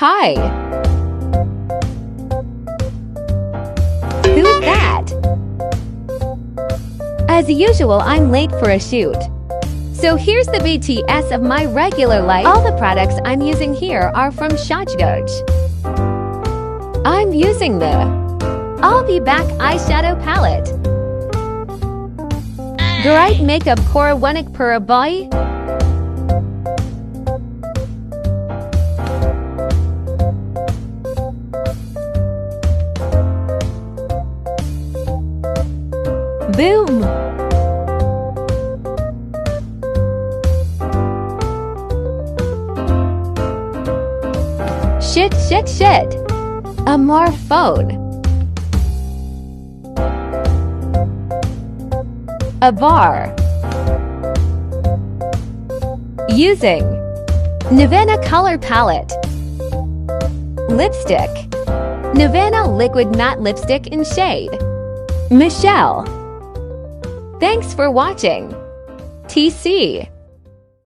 Hi. Who's that? As usual, I'm late for a shoot. So here's the BTS of my regular life. All the products I'm using here are from Shajgoj. I'm using the I'll Be Back eyeshadow palette. Great makeup core wanik pura boy. Boom! Shit. A more phone. A bar. Using Nirvana color palette. Lipstick. Nirvana liquid matte lipstick in shade Michelle. Thanks for watching. TC.